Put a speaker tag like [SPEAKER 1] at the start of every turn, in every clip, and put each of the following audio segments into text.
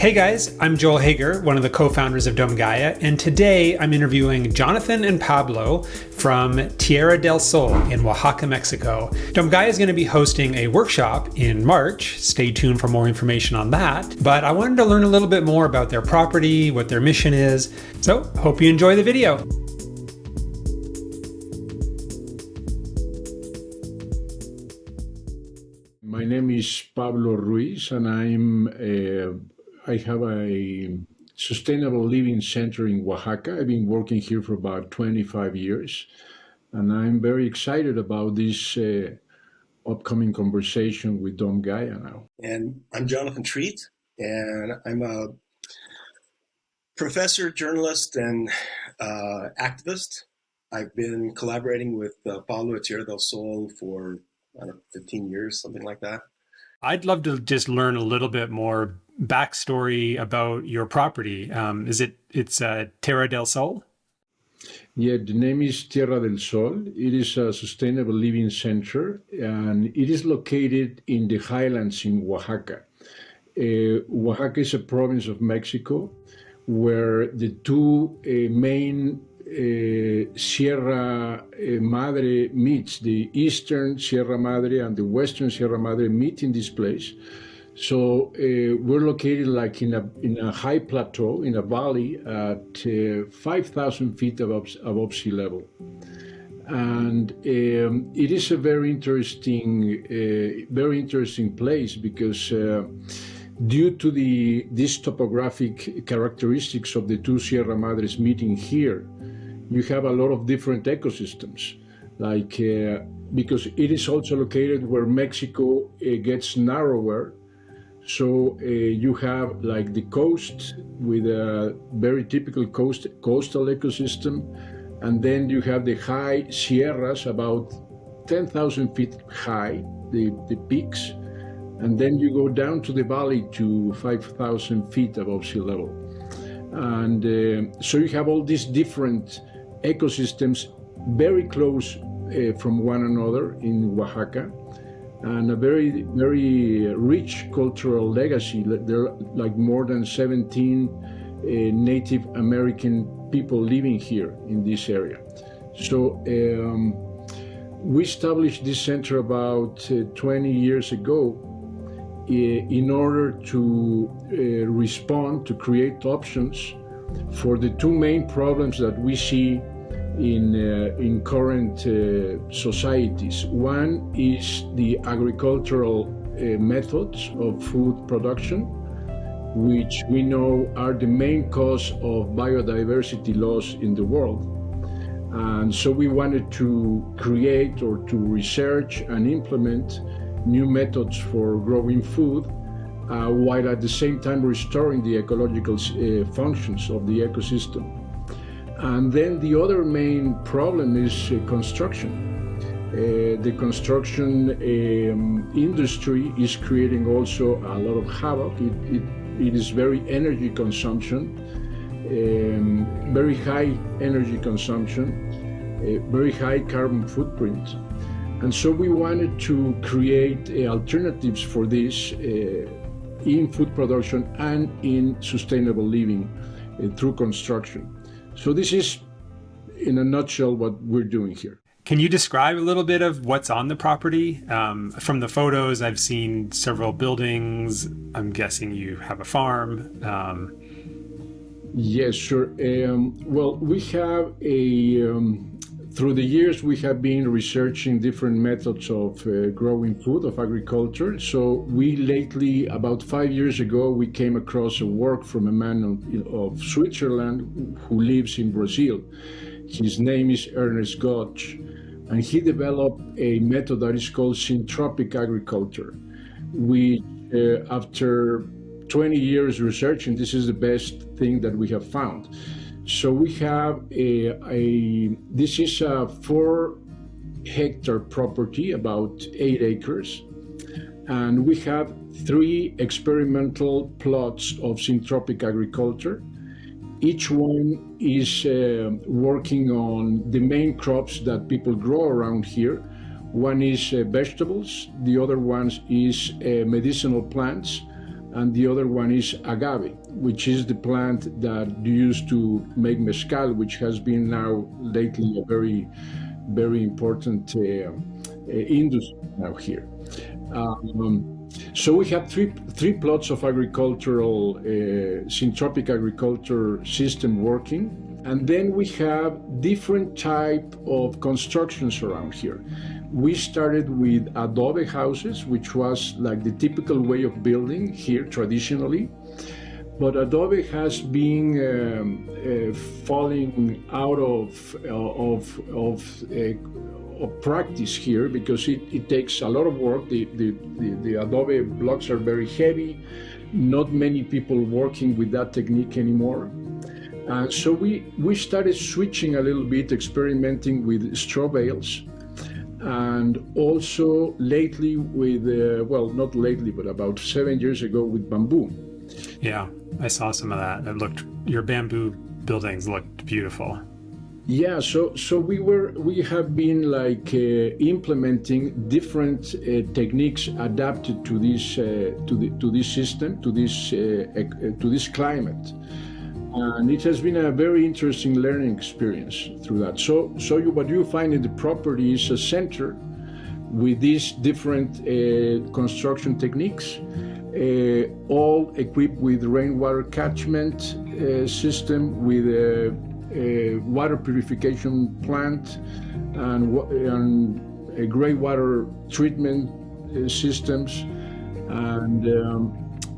[SPEAKER 1] Hey guys, I'm Joel Hager, one of the co-founders of Domegaia, and today I'm interviewing Jonathan and Pablo from Tierra del Sol in Oaxaca, Mexico. Domegaia is going to be hosting a workshop in March. Stay tuned for more information on that. But I wanted to learn a little bit more about their property, what their mission is. So, hope you enjoy the video.
[SPEAKER 2] My name is Pablo Ruiz, and I have a sustainable living center in Oaxaca. I've been working here for about 25 years, and I'm very excited about this upcoming conversation with Domegaia now.
[SPEAKER 3] And I'm Jonathan Treat, and I'm a professor, journalist, and activist. I've been collaborating with Pablo at Tierra del Sol for, I don't know, 15 years, something like that.
[SPEAKER 1] I'd love to just learn a little bit more backstory about your property. It's Tierra del Sol?
[SPEAKER 2] Yeah, the name is Tierra del Sol. It is a sustainable living center, and it is located in the highlands in Oaxaca. Oaxaca is a province of Mexico where the two main Sierra Madre meets, the eastern Sierra Madre and the western Sierra Madre meet in this place. So we're located like in a high plateau, in a valley at 5,000 feet above sea level. And it is a very interesting place because due to these topographic characteristics of the two Sierra Madres meeting here, you have a lot of different ecosystems, like because it is also located where Mexico gets narrower. So you have like the coast with a very typical coastal ecosystem, and then you have the high sierras about 10,000 feet high, the peaks, and then you go down to the valley to 5,000 feet above sea level. And so you have all these different ecosystems very close from one another in Oaxaca, and a very, very rich cultural legacy. There are like more than 17 Native American people living here in this area. So we established this center about 20 years ago in order to respond, to create options for the two main problems that we see in current societies. One is the agricultural methods of food production, which we know are the main cause of biodiversity loss in the world. And so we wanted to create or to research and implement new methods for growing food, while at the same time restoring the ecological functions of the ecosystem. And then the other main problem is construction. The construction industry is creating also a lot of havoc. It is very energy consumption, very high energy consumption, very high carbon footprint. And so we wanted to create alternatives for this in food production and in sustainable living through construction. So this is, in a nutshell, what we're doing here.
[SPEAKER 1] Can you describe a little bit of what's on the property? From the photos, I've seen several buildings. I'm guessing you have a farm.
[SPEAKER 2] Yes, sure. Well, we have through the years, we have been researching different methods of growing food, of agriculture. So we lately, about 5 years ago, we came across a work from a man of Switzerland who lives in Brazil. His name is Ernest Gotch, and he developed a method that is called syntropic agriculture. We, after 20 years researching, this is the best thing that we have found. So we have this is a 4-hectare property, about 8 acres, and we have 3 experimental plots of syntropic agriculture. Each one is working on the main crops that people grow around here. One is vegetables, the other one is medicinal plants, and the other one is agave, which is the plant that you use to make mezcal, which has been now lately a very, very important industry now here. So we have three plots of agricultural, syntropic agriculture system working. And then we have different type of constructions around here. We started with adobe houses, which was like the typical way of building here traditionally. But adobe has been falling out of practice here because it takes a lot of work. The adobe blocks are very heavy. Not many people working with that technique anymore. So we started switching a little bit, experimenting with straw bales, and also lately with, well, not lately, but about 7 years ago with bamboo.
[SPEAKER 1] Yeah, I saw some of that. Your bamboo buildings looked beautiful.
[SPEAKER 2] Yeah, so we have been like implementing different techniques adapted to this system, to this climate. And it has been a very interesting learning experience through that. So what you find in the property is a center with these different construction techniques, all equipped with rainwater catchment system, with a water purification plant, and gray water treatment systems,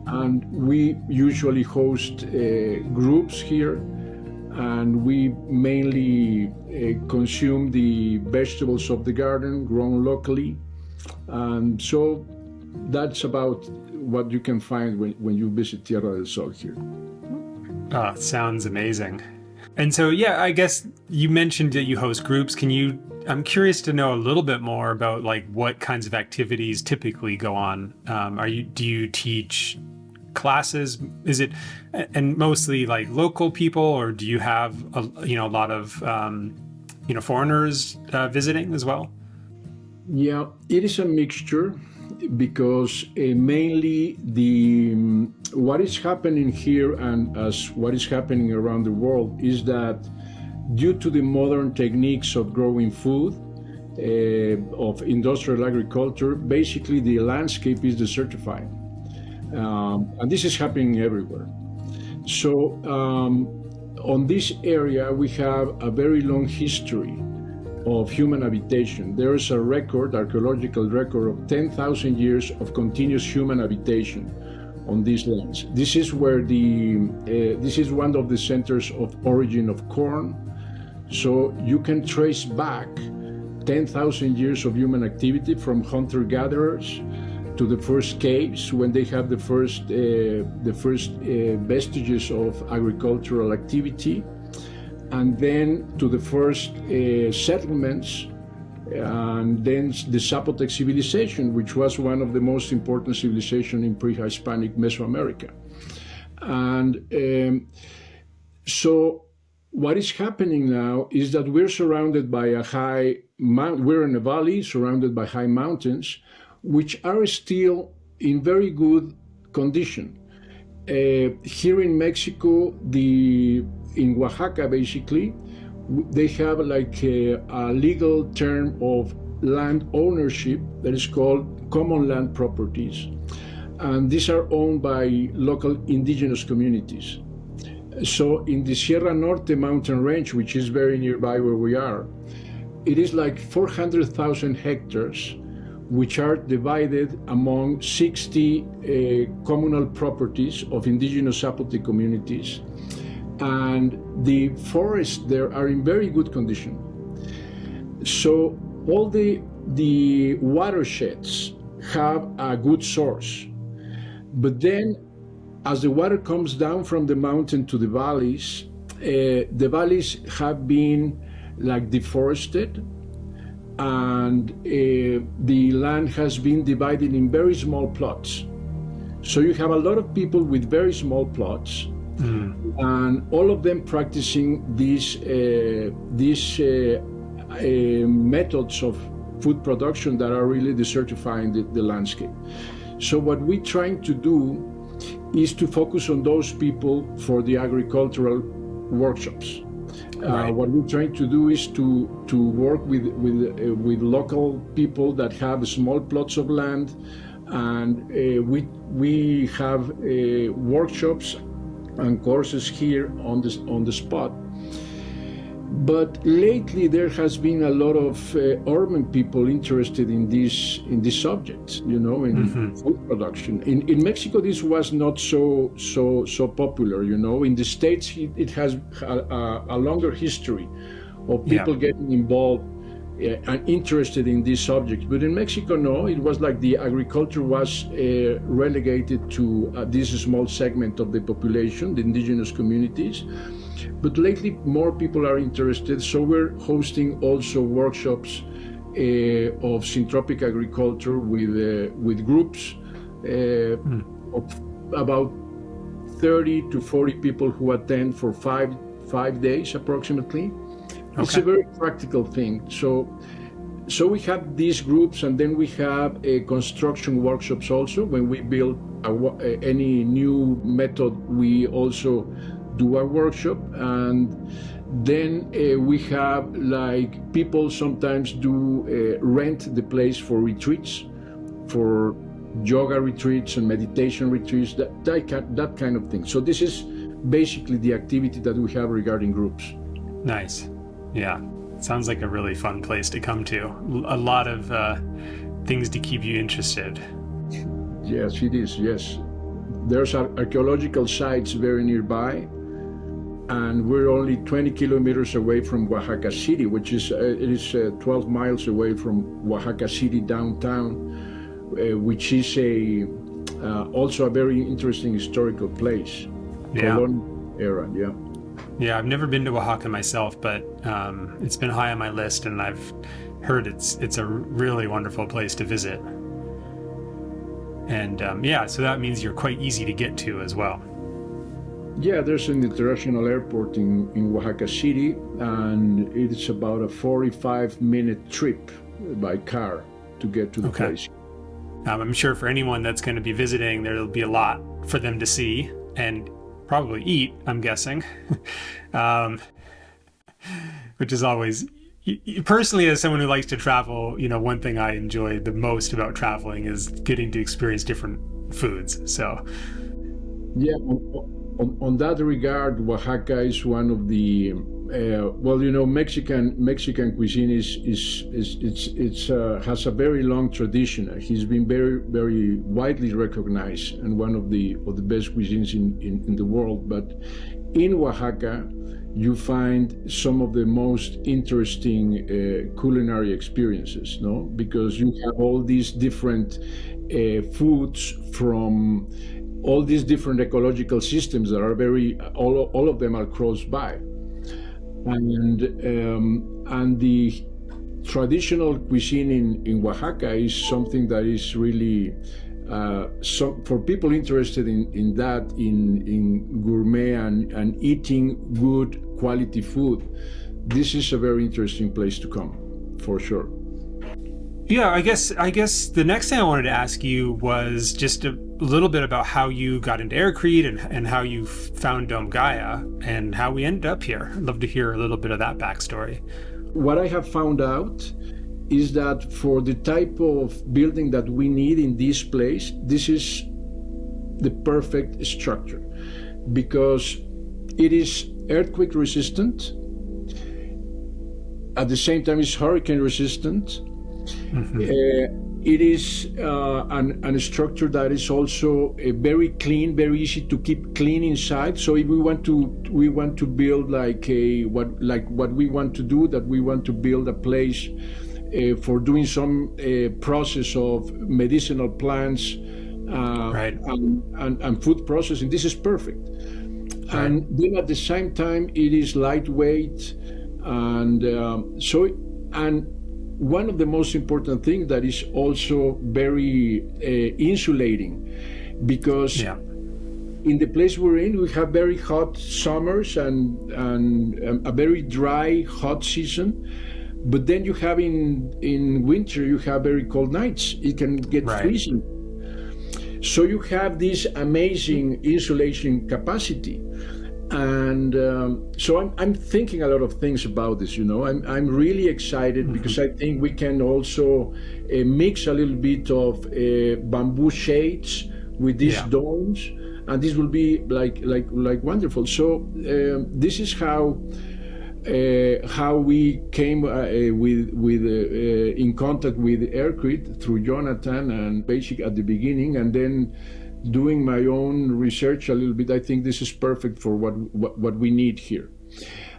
[SPEAKER 2] and we usually host groups here, and we mainly consume the vegetables of the garden grown locally. And so that's about what you can find when you visit Tierra del Sol here.
[SPEAKER 1] Oh, sounds amazing. And so, yeah, I guess you mentioned that you host groups. I'm curious to know a little bit more about like what kinds of activities typically go on. Do you teach classes? Is it, and mostly like local people, or do you have a lot of foreigners visiting as well?
[SPEAKER 2] Yeah, it is a mixture, because mainly what is happening here and as what is happening around the world is that due to the modern techniques of growing food, of industrial agriculture, basically the landscape is desertifying. And this is happening everywhere. So on this area, we have a very long history of human habitation. There is a archaeological record of 10,000 years of continuous human habitation on these lands. This is where this is one of the centers of origin of corn. So you can trace back 10,000 years of human activity, from hunter-gatherers to the first caves, when they have the first vestiges of agricultural activity, and then to the first settlements, and then the Zapotec civilization, which was one of the most important civilizations in pre-Hispanic Mesoamerica. And so what is happening now is that we're surrounded by we're in a valley surrounded by high mountains, which are still in very good condition. Here in Mexico, in Oaxaca, basically, they have like a legal term of land ownership that is called common land properties. And these are owned by local indigenous communities. So in the Sierra Norte mountain range, which is very nearby where we are, it is like 400,000 hectares, which are divided among 60 communal properties of indigenous Zapotec communities. And the forests there are in very good condition. So all the watersheds have a good source. But then as the water comes down from the mountain to the valleys have been like deforested, and the land has been divided in very small plots. So you have a lot of people with very small plots, and all of them practicing these methods of food production that are really desertifying the landscape. So what we're trying to do is to focus on those people for the agricultural workshops.
[SPEAKER 1] Right.
[SPEAKER 2] What we're trying to do is to work with local people that have small plots of land, and we have workshops and courses here on the spot. But lately there has been a lot of urban people interested in these subjects, in food production. In Mexico, this was not so popular. In the States, it has a longer history of people getting involved and interested in these subjects. But in Mexico, no, it was like the agriculture was relegated to this small segment of the population, the indigenous communities. But lately, more people are interested, so we're hosting also workshops of syntropic agriculture with groups of about 30 to 40 people who attend for five days approximately. Okay. It's a very practical thing. So we have these groups, and then we have construction workshops also. When we build any new method, we also do a workshop, and then we have like people sometimes do rent the place for retreats, for yoga retreats and meditation retreats, that kind of thing. So this is basically the activity that we have regarding groups.
[SPEAKER 1] Nice. Yeah. Sounds like a really fun place to come to. A lot of things to keep you interested.
[SPEAKER 2] Yes, it is. Yes. There's archaeological sites very nearby, and we're only 20 kilometers away from Oaxaca City, which is 12 miles away from Oaxaca City downtown, which is also a very interesting historical place.
[SPEAKER 1] Yeah.
[SPEAKER 2] Colonial era, yeah.
[SPEAKER 1] Yeah, I've never been to Oaxaca myself, but it's been high on my list, and I've heard it's a really wonderful place to visit. And so that means you're quite easy to get to as well.
[SPEAKER 2] Yeah, there's an international airport in Oaxaca City, and it's about a 45-minute trip by car to get to the place.
[SPEAKER 1] I'm sure for anyone that's going to be visiting, there'll be a lot for them to see and probably eat, I'm guessing, which is always, personally, as someone who likes to travel, one thing I enjoy the most about traveling is getting to experience different foods. So, yeah.
[SPEAKER 2] On that regard, Oaxaca is one of the Mexican cuisine has a very long tradition. It's been very, very widely recognized and one of the best cuisines in the world. But in Oaxaca, you find some of the most interesting culinary experiences, no? Because you have all these different foods from all these different ecological systems that are all of them are close by, and the traditional cuisine in Oaxaca is something that is really for people interested in gourmet and eating good quality food. This is a very interesting place to come, for sure.
[SPEAKER 1] Yeah, I guess the next thing I wanted to ask you was just a little bit about how you got into Aircrete and how you found Domegaia and how we ended up here. I'd love to hear a little bit of that backstory.
[SPEAKER 2] What I have found out is that for the type of building that we need in this place, this is the perfect structure because it is earthquake resistant. At the same time, it's hurricane resistant. Mm-hmm. It is a structure that is also very clean, very easy to keep clean inside. So if we want to build like what we want to do, that we want to build a place for doing some process of medicinal plants
[SPEAKER 1] right.
[SPEAKER 2] and food processing. This is perfect. Right. And then at the same time, it is lightweight, and one of the most important things that is also very insulating, because in the place we're in, we have very hot summers and a very dry, hot season. But then you have in winter, you have very cold nights. It can get freezing. So you have this amazing insulation capacity. And so I'm thinking a lot of things about this, I'm really excited because I think we can also mix a little bit of bamboo shades with these domes, and this will be like wonderful. So this is how we came with in contact with Aircrete through Jonathan and Basic at the beginning, and then doing my own research a little bit. I think this is perfect for what we need here.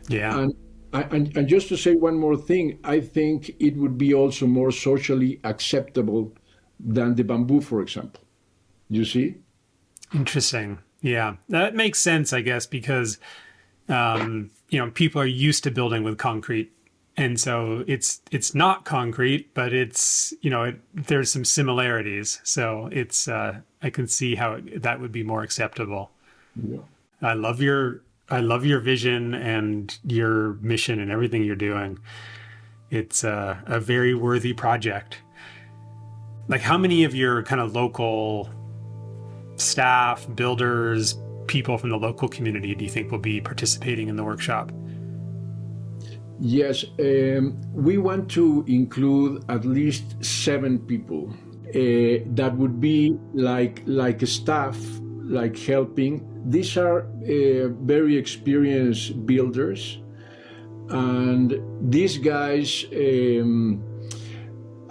[SPEAKER 1] Yeah.
[SPEAKER 2] And just to say one more thing, I think it would be also more socially acceptable than the bamboo, for example. You see?
[SPEAKER 1] Interesting. Yeah, that makes sense, I guess, because people are used to building with concrete, and so it's not concrete, but it's there's some similarities. So it's I can see how that would be more acceptable.
[SPEAKER 2] Yeah.
[SPEAKER 1] I love your vision and your mission and everything you're doing. It's a very worthy project. Like, how many of your kind of local staff, builders, people from the local community do you think will be participating in the workshop?
[SPEAKER 2] Yes, we want to include at least 7 people. That would be like a staff, like helping. These are very experienced builders, and these guys,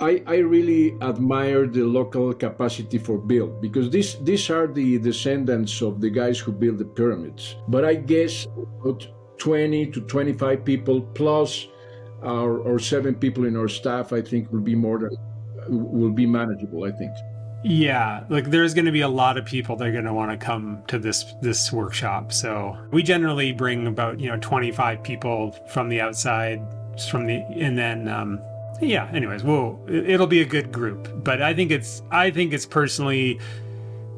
[SPEAKER 2] I really admire the local capacity for build, because these are the descendants of the guys who built the pyramids. But I guess about 20 to 25 people plus our 7 people in our staff, I think will be manageable, I think.
[SPEAKER 1] Yeah, like there's going to be a lot of people that are going to want to come to this workshop. So we generally bring about 25 people from the outside, and then anyways, it'll be a good group. But I think it's personally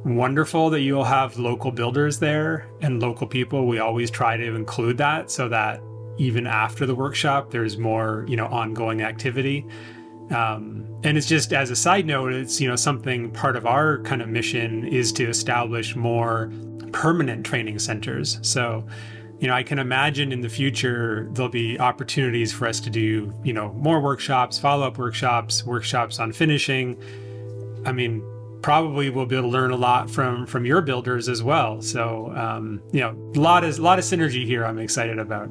[SPEAKER 1] wonderful that you'll have local builders there and local people. We always try to include that so that even after the workshop, there's more ongoing activity. And it's just, as a side note, it's something, part of our kind of mission is to establish more permanent training centers. So I can imagine in the future there'll be opportunities for us to do more workshops, follow-up workshops on finishing. I mean, probably we'll be able to learn a lot from your builders as well. So a lot of synergy here I'm excited about.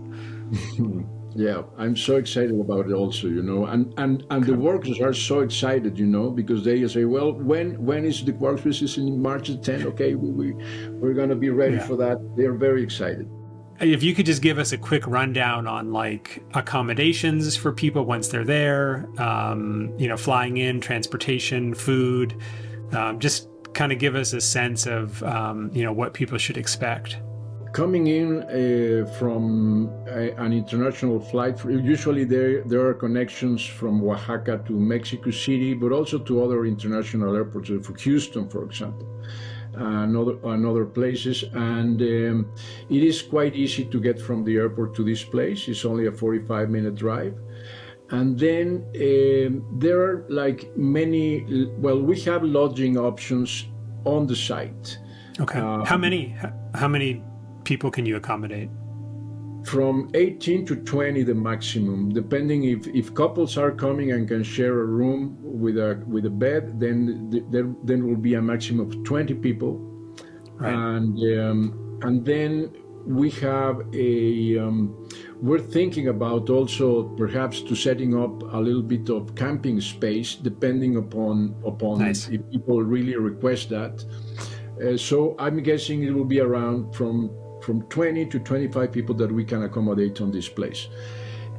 [SPEAKER 2] Yeah, I'm so excited about it also, and the workers are so excited, because they say, well, when is the workers? Is in March 10th? Okay, we're going to be ready for that. They're very excited.
[SPEAKER 1] If you could just give us a quick rundown on like accommodations for people once they're there, flying in, transportation, food, just kind of give us a sense of, what people should expect.
[SPEAKER 2] Coming in from an international flight, usually there are connections from Oaxaca to Mexico City, but also to other international airports, for Houston, for example, and other places. And it is quite easy to get from the airport to this place. It's only a 45-minute drive. And then there are we have lodging options on the site.
[SPEAKER 1] Okay. How many people can you accommodate?
[SPEAKER 2] From 18 to 20, the maximum, depending if couples are coming and can share a room with a bed, then will be a maximum of 20 people.
[SPEAKER 1] Right.
[SPEAKER 2] And then we have we're thinking about also perhaps to setting up a little bit of camping space, depending upon
[SPEAKER 1] Nice.
[SPEAKER 2] If people really request that. So I'm guessing it will be around from 20 to 25 people that we can accommodate on this place.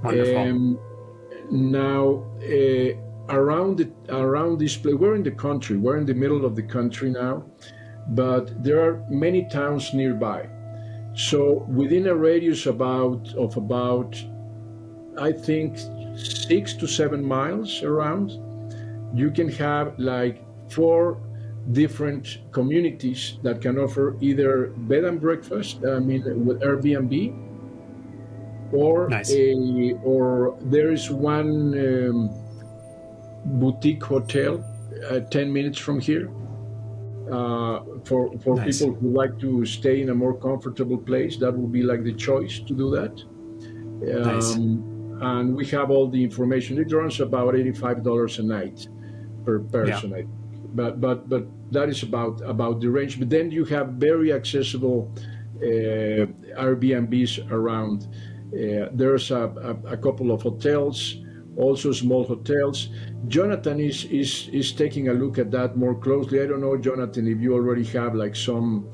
[SPEAKER 1] Wonderful.
[SPEAKER 2] Now, around this place, we're in the country. We're in the middle of the country now, but there are many towns nearby. So within a radius of about, I think, 6 to 7 miles around, you can have like 4 different communities that can offer either bed and breakfast, with Airbnb, or
[SPEAKER 1] Nice.
[SPEAKER 2] or there is one boutique hotel 10 minutes from here. For
[SPEAKER 1] Nice.
[SPEAKER 2] people who like to stay in a more comfortable place, that would be like the choice to do that.
[SPEAKER 1] Nice.
[SPEAKER 2] And we have all the information. It runs about $85 a night per
[SPEAKER 1] Yeah.
[SPEAKER 2] person, I think. But that is about the range. But then you have very accessible Airbnbs around. There's a couple of hotels, also small hotels. Jonathan is taking a look at that more closely. I don't know, Jonathan, if you already have like some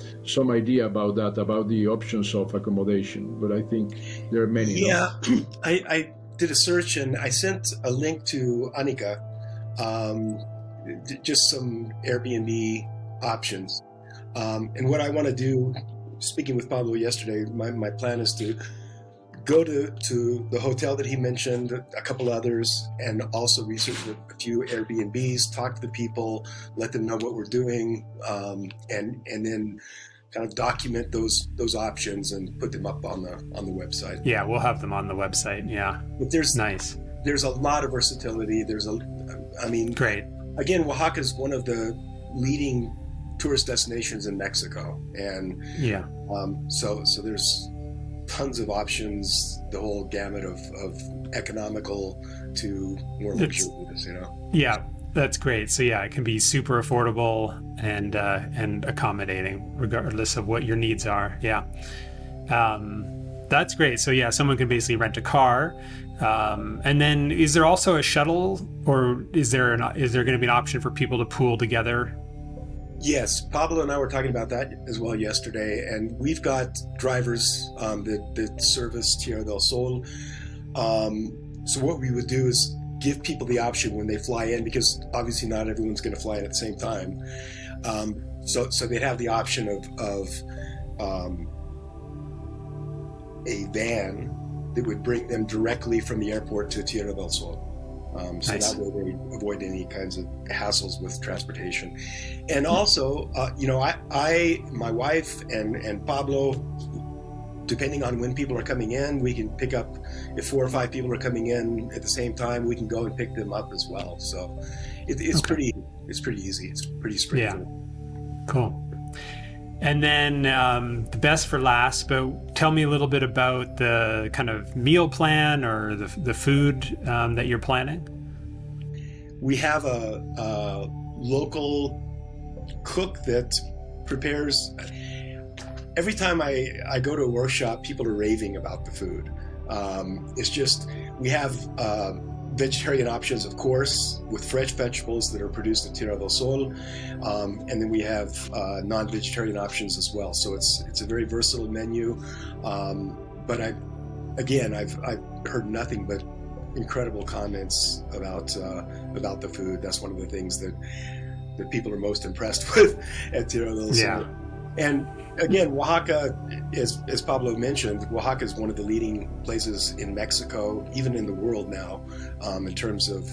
[SPEAKER 2] idea about that, about the options of accommodation. But I think there are many.
[SPEAKER 3] Yeah,
[SPEAKER 2] No?
[SPEAKER 3] I did a search and I sent a link to Anika, just some Airbnb options. And what I want to do, speaking with Pablo yesterday, my plan is to go to the hotel that he mentioned, a couple others, and also research a few Airbnbs, talk to the people, let them know what we're doing, and then kind of document those options and put them up on the website.
[SPEAKER 1] Yeah, we'll have them on the website. Yeah.
[SPEAKER 3] But there's
[SPEAKER 1] Nice.
[SPEAKER 3] There's a lot of versatility.
[SPEAKER 1] Great.
[SPEAKER 3] Again, Oaxaca is one of the leading tourist destinations in Mexico, and
[SPEAKER 1] Yeah.
[SPEAKER 3] so there's tons of options, the whole gamut of economical to more luxurious,
[SPEAKER 1] Yeah, that's great. So yeah, it can be super affordable and accommodating regardless of what your needs are. Yeah. That's great. So yeah, someone can basically rent a car. And then is there also a shuttle, or is there going to be an option for people to pool together?
[SPEAKER 3] Yes, Pablo and I were talking about that as well yesterday, and we've got drivers that service Tierra del Sol. So what we would do is give people the option when they fly in, because obviously not everyone's going to fly in at the same time. So they'd have the option of a van that would bring them directly from the airport to Tierra del Sol. So
[SPEAKER 1] Nice.
[SPEAKER 3] that way they avoid any kinds of hassles with transportation. And also, my wife and Pablo, depending on when people are coming in, we can pick up, if 4 or 5 people are coming in at the same time, we can go and pick them up as well. So it's pretty easy. It's pretty straightforward.
[SPEAKER 1] Yeah. Cool. And then the best for last, but tell me a little bit about the kind of meal plan or the food that you're planning.
[SPEAKER 3] We have a local cook that prepares. Every time I go to a workshop, people are raving about the food. It's just, we have vegetarian options, of course, with fresh vegetables that are produced in Tierra del Sol, and then we have non-vegetarian options as well. So it's a very versatile menu. But I've heard nothing but incredible comments about the food. That's one of the things that people are most impressed with at Tierra del Sol.
[SPEAKER 1] Yeah.
[SPEAKER 3] And again, Oaxaca, as Pablo mentioned, Oaxaca is one of the leading places in Mexico, even in the world now, in terms of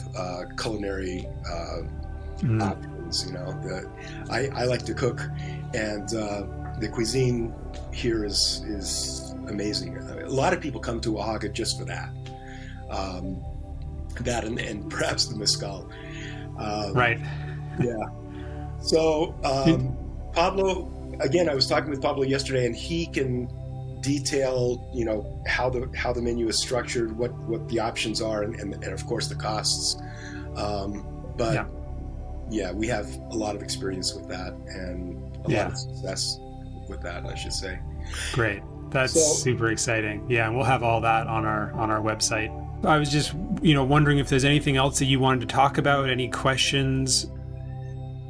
[SPEAKER 3] culinary options. I like to cook, and the cuisine here is amazing. A lot of people come to Oaxaca just for that. That and perhaps the mezcal.
[SPEAKER 1] Right.
[SPEAKER 3] Yeah. So Pablo. Again, I was talking with Pablo yesterday, and he can detail, how the menu is structured, what the options are, and of course the costs. But yeah, we have a lot of experience with that, and a lot of success with that, I should say.
[SPEAKER 1] Great. That's super exciting. Yeah, and we'll have all that on our website. I was just, wondering if there's anything else that you wanted to talk about, any questions.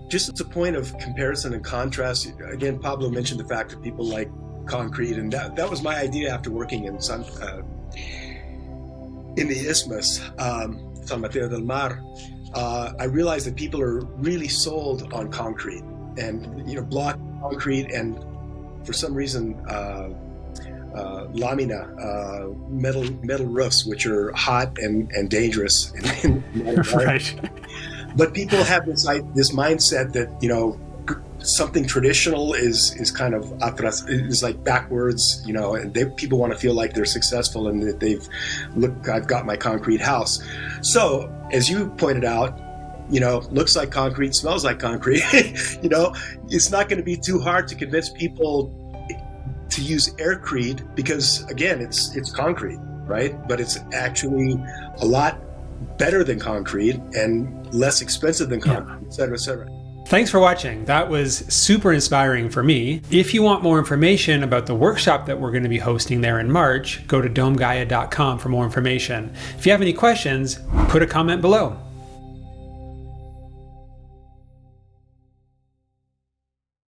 [SPEAKER 3] Just as a point of comparison and contrast, again, Pablo mentioned the fact that people like concrete, and that was my idea after working in the Isthmus, San Mateo del Mar. I realized that people are really sold on concrete and block concrete, and for some reason, lamina, metal roofs, which are hot and dangerous.
[SPEAKER 1] Right.
[SPEAKER 3] But people have this mindset that something traditional is kind of atrás, is like backwards, and people want to feel like they're successful and that I've got my concrete house. So as you pointed out, looks like concrete, smells like concrete. It's not going to be too hard to convince people to use Aircrete because, again, it's concrete, right? But it's actually a lot better than concrete and less expensive than concrete, et cetera, et cetera.
[SPEAKER 1] Thanks for watching. That was super inspiring for me. If you want more information about the workshop that we're going to be hosting there in March, go to domegaia.com for more information. If you have any questions, put a comment below.